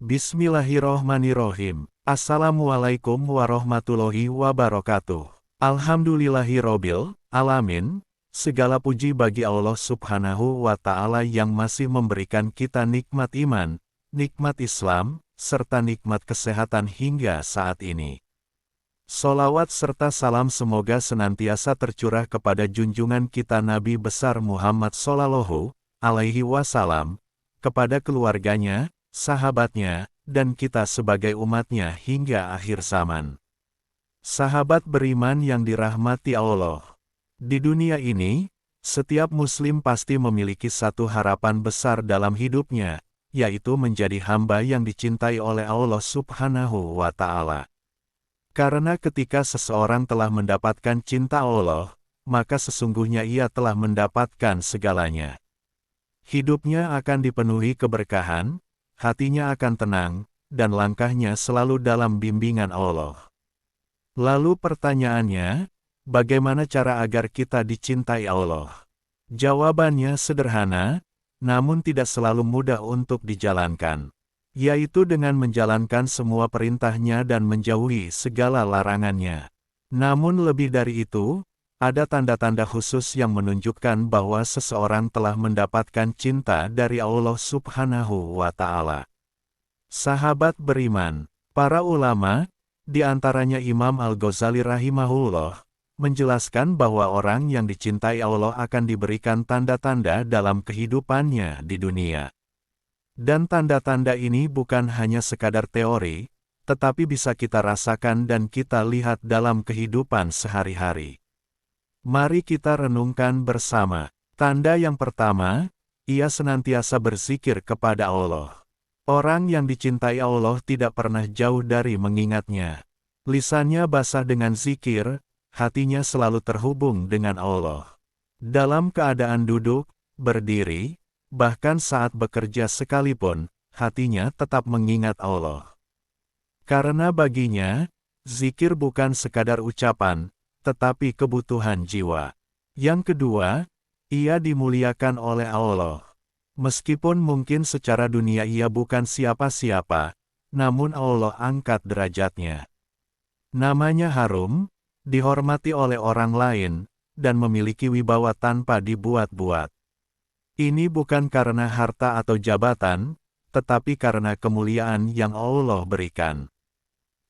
Bismillahirrohmanirrohim. Assalamualaikum warahmatullahi wabarakatuh. Alhamdulillahirobbil alamin. Segala puji bagi Allah Subhanahu wa Ta'ala yang masih memberikan kita nikmat iman, nikmat Islam, serta nikmat kesehatan hingga saat ini. Sholawat serta salam semoga senantiasa tercurah kepada junjungan kita Nabi besar Muhammad Shallallahu alaihi wasallam, kepada keluarganya, sahabatnya, dan kita sebagai umatnya hingga akhir zaman. Sahabat beriman yang dirahmati Allah. Di dunia ini, setiap muslim pasti memiliki satu harapan besar dalam hidupnya, yaitu menjadi hamba yang dicintai oleh Allah Subhanahu wa Ta'ala. Karena ketika seseorang telah mendapatkan cinta Allah, maka sesungguhnya ia telah mendapatkan segalanya. Hidupnya akan dipenuhi keberkahan, hatinya akan tenang, dan langkahnya selalu dalam bimbingan Allah. Lalu pertanyaannya, bagaimana cara agar kita dicintai Allah? Jawabannya sederhana, namun tidak selalu mudah untuk dijalankan, yaitu dengan menjalankan semua perintahnya dan menjauhi segala larangannya. Namun lebih dari itu, ada tanda-tanda khusus yang menunjukkan bahwa seseorang telah mendapatkan cinta dari Allah Subhanahu wa Ta'ala. Sahabat beriman, para ulama, di antaranya Imam Al-Ghazali rahimahullah, menjelaskan bahwa orang yang dicintai Allah akan diberikan tanda-tanda dalam kehidupannya di dunia. Dan tanda-tanda ini bukan hanya sekadar teori, tetapi bisa kita rasakan dan kita lihat dalam kehidupan sehari-hari. Mari kita renungkan bersama. Tanda yang pertama, ia senantiasa berzikir kepada Allah. Orang yang dicintai Allah tidak pernah jauh dari mengingatnya. Lisannya basah dengan zikir, hatinya selalu terhubung dengan Allah. Dalam keadaan duduk, berdiri, bahkan saat bekerja sekalipun, hatinya tetap mengingat Allah. Karena baginya, zikir bukan sekadar ucapan, tetapi kebutuhan jiwa. Yang kedua, ia dimuliakan oleh Allah. Meskipun mungkin secara dunia ia bukan siapa-siapa, namun Allah angkat derajatnya. Namanya harum, dihormati oleh orang lain, dan memiliki wibawa tanpa dibuat-buat. Ini bukan karena harta atau jabatan, tetapi karena kemuliaan yang Allah berikan.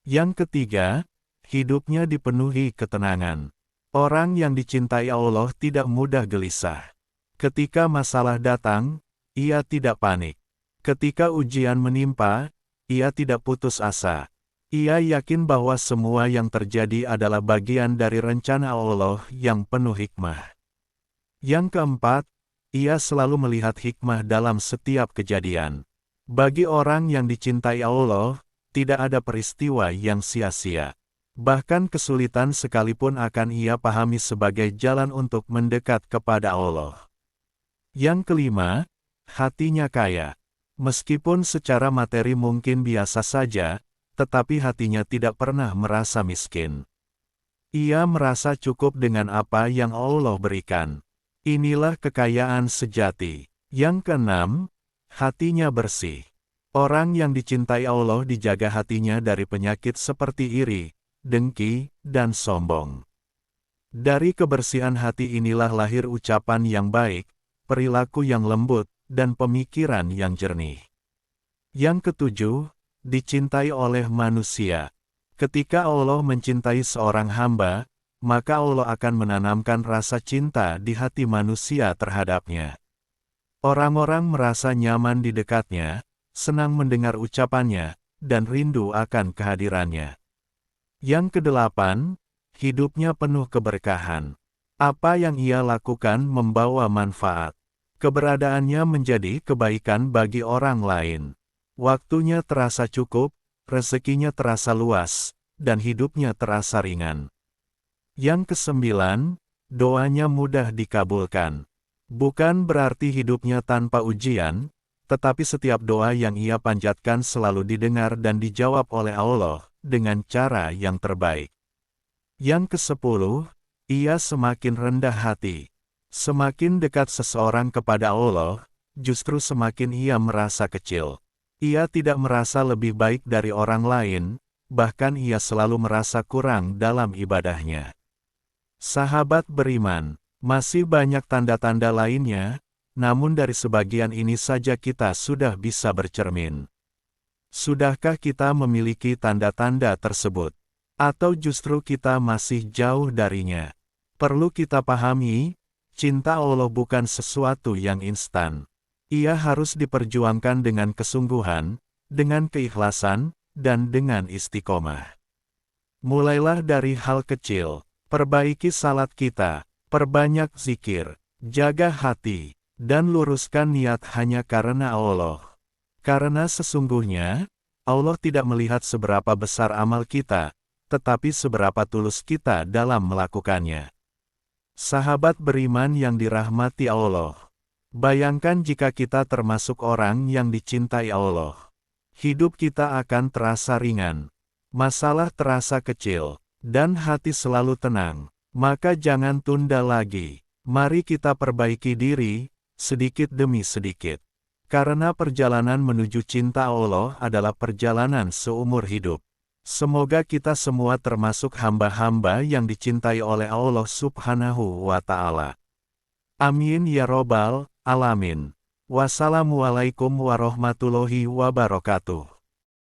Yang ketiga, hidupnya dipenuhi ketenangan. Orang yang dicintai Allah tidak mudah gelisah. Ketika masalah datang, ia tidak panik. Ketika ujian menimpa, ia tidak putus asa. Ia yakin bahwa semua yang terjadi adalah bagian dari rencana Allah yang penuh hikmah. Yang keempat, ia selalu melihat hikmah dalam setiap kejadian. Bagi orang yang dicintai Allah, tidak ada peristiwa yang sia-sia. Bahkan kesulitan sekalipun akan ia pahami sebagai jalan untuk mendekat kepada Allah. Yang kelima, hatinya kaya. Meskipun secara materi mungkin biasa saja, tetapi hatinya tidak pernah merasa miskin. Ia merasa cukup dengan apa yang Allah berikan. Inilah kekayaan sejati. Yang keenam, hatinya bersih. Orang yang dicintai Allah dijaga hatinya dari penyakit seperti iri, dengki, dan sombong. Dari kebersihan hati inilah lahir ucapan yang baik, perilaku yang lembut, dan pemikiran yang jernih. Yang ketujuh, dicintai oleh manusia. Ketika Allah mencintai seorang hamba, maka Allah akan menanamkan rasa cinta di hati manusia terhadapnya. Orang-orang merasa nyaman di dekatnya, senang mendengar ucapannya, dan rindu akan kehadirannya. Yang kedelapan, hidupnya penuh keberkahan. Apa yang ia lakukan membawa manfaat. Keberadaannya menjadi kebaikan bagi orang lain. Waktunya terasa cukup, rezekinya terasa luas, dan hidupnya terasa ringan. Yang kesembilan, doanya mudah dikabulkan. Bukan berarti hidupnya tanpa ujian, tetapi setiap doa yang ia panjatkan selalu didengar dan dijawab oleh Allah dengan cara yang terbaik. Yang kesepuluh, ia semakin rendah hati. Semakin dekat seseorang kepada Allah, justru semakin ia merasa kecil. Ia tidak merasa lebih baik dari orang lain, bahkan ia selalu merasa kurang dalam ibadahnya. Sahabat beriman, masih banyak tanda-tanda lainnya, namun dari sebagian ini saja kita sudah bisa bercermin. Sudahkah kita memiliki tanda-tanda tersebut? Atau justru kita masih jauh darinya? Perlu kita pahami, cinta Allah bukan sesuatu yang instan. Ia harus diperjuangkan dengan kesungguhan, dengan keikhlasan, dan dengan istiqomah. Mulailah dari hal kecil, perbaiki salat kita, perbanyak zikir, jaga hati, dan luruskan niat hanya karena Allah. Karena sesungguhnya, Allah tidak melihat seberapa besar amal kita, tetapi seberapa tulus kita dalam melakukannya. Sahabat beriman yang dirahmati Allah. Bayangkan jika kita termasuk orang yang dicintai Allah. Hidup kita akan terasa ringan. Masalah terasa kecil, dan hati selalu tenang. Maka jangan tunda lagi. Mari kita perbaiki diri, sedikit demi sedikit. Karena perjalanan menuju cinta Allah adalah perjalanan seumur hidup. Semoga kita semua termasuk hamba-hamba yang dicintai oleh Allah Subhanahu wa Ta'ala. Amin ya Robbal Alamin. Wassalamualaikum warahmatullahi wabarakatuh.